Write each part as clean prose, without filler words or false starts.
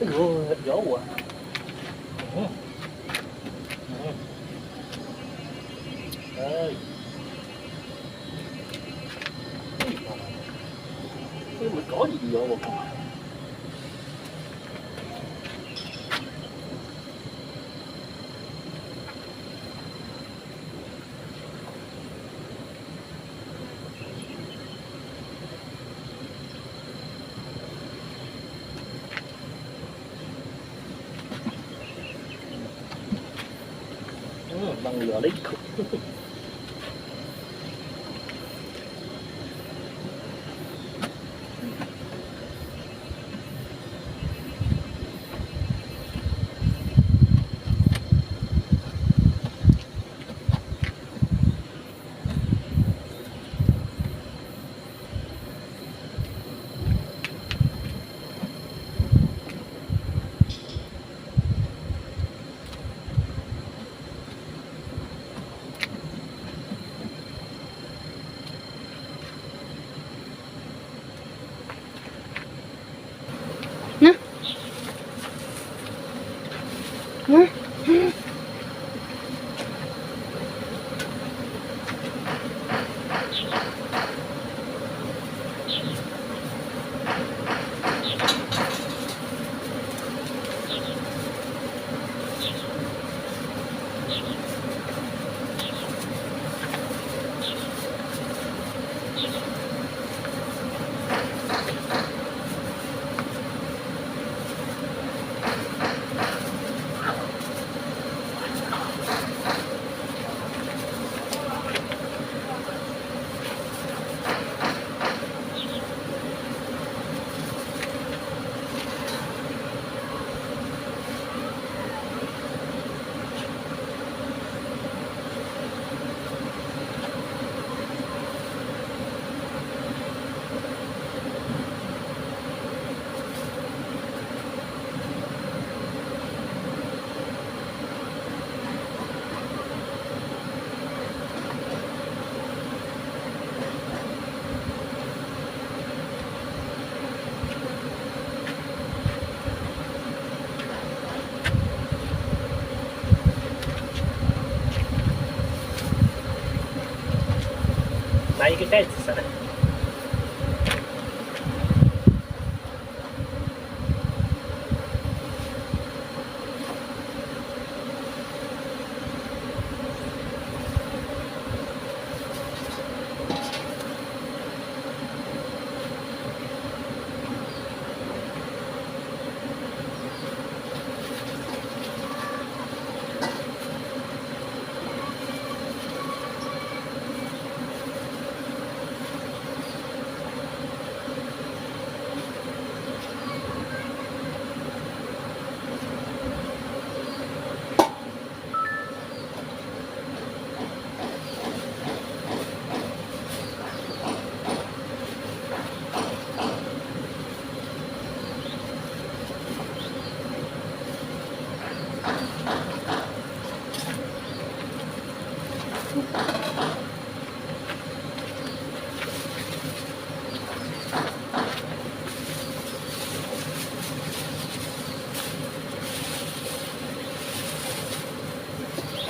Aduh, jauh ah. Ừ. Ừ. Đây. Cái mình có gì vô mà không. Bằng lửa đấy. Dai che pezza.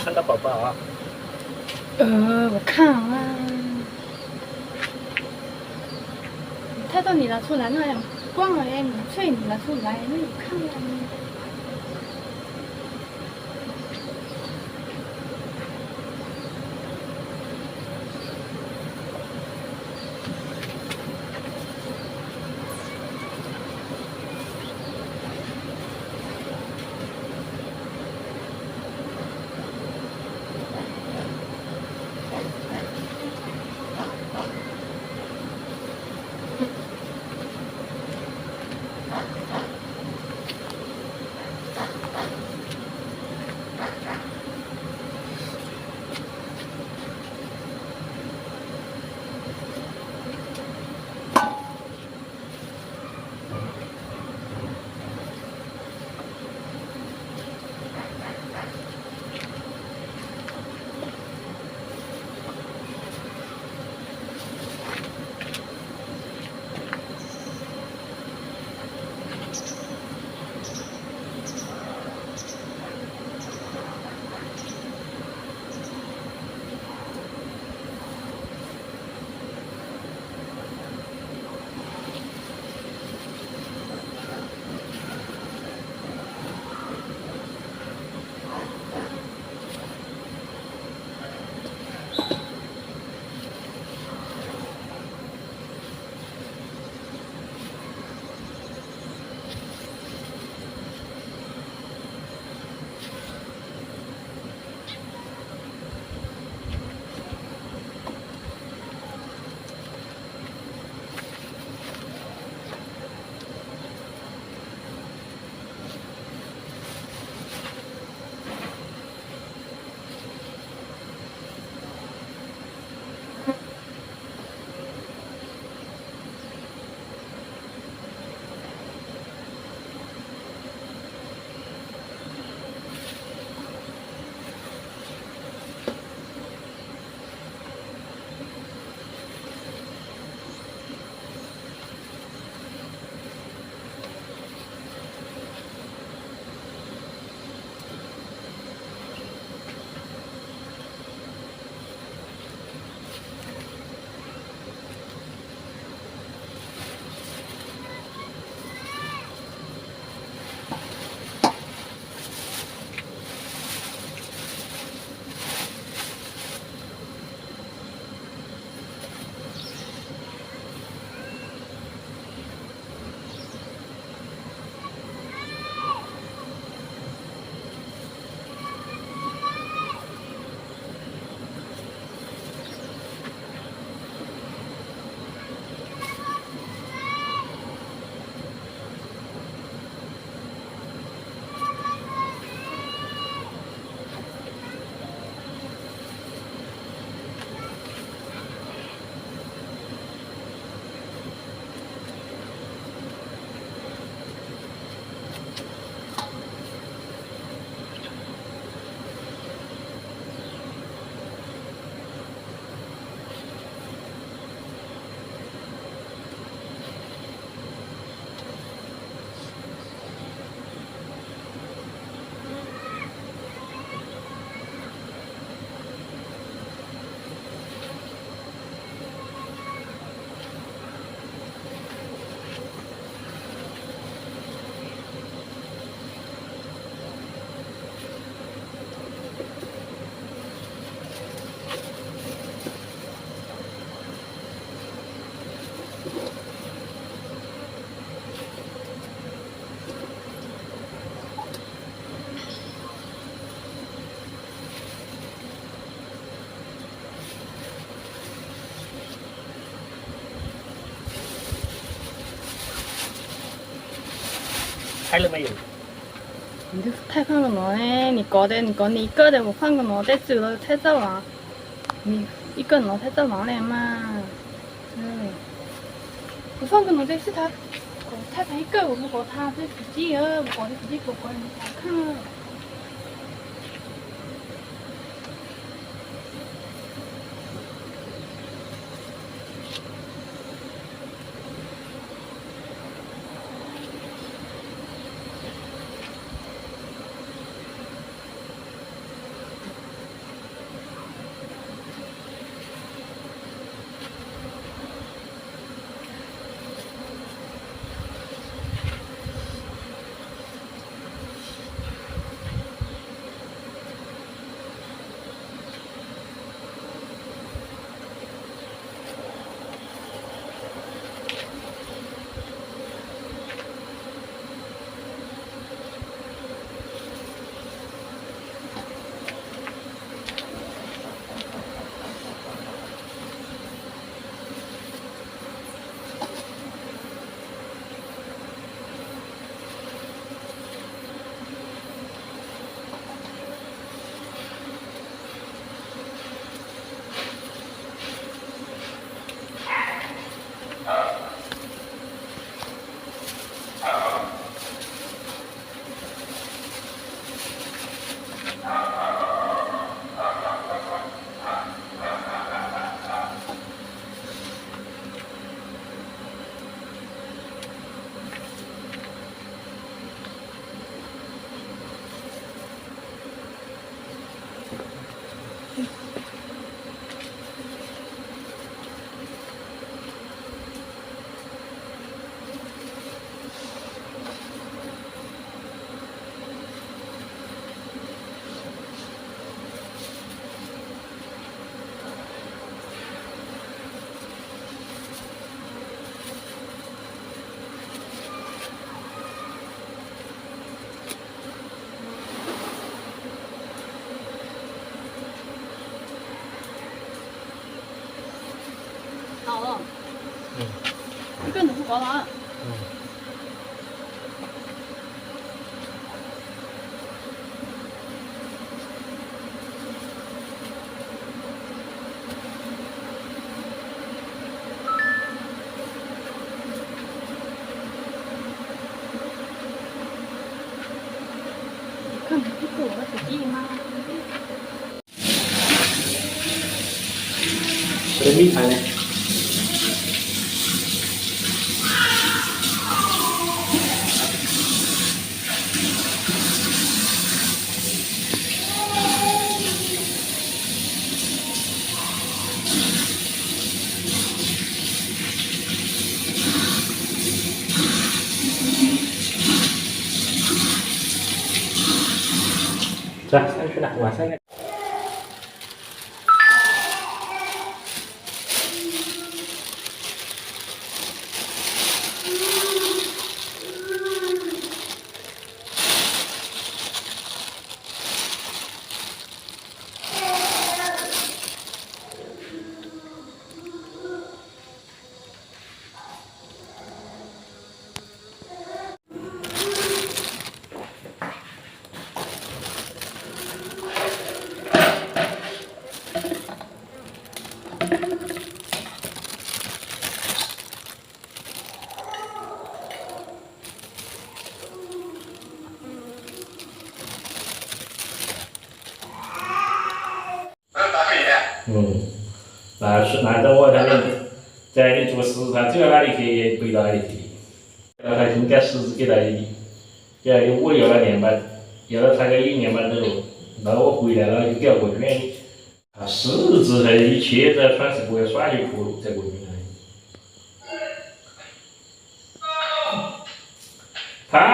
看到宝宝啊。我看啊，他到你拿出来那样光了呀，你脆你拿出来，那你看啊。开了没有？你这太胖了喏嘞！你搞的，你一个的我放个喏，再走了太早啊！你一个喏太早忙了嘛？我放个喏再是他，我太太一个我不搞他，这自己我搞的自己搞你好看了。好了，一个人不搞了。看你不是我的手机吗？我的米饭呢？走，上去了，晚上了。那等我他们在你做事，他走到哪里去也背到哪里去。然后他应该实质给他的，假如我要了2万，要了他个1、2万多，那我回来了就给他过圈。他实质上一切在全是过来耍一铺在过圈。他。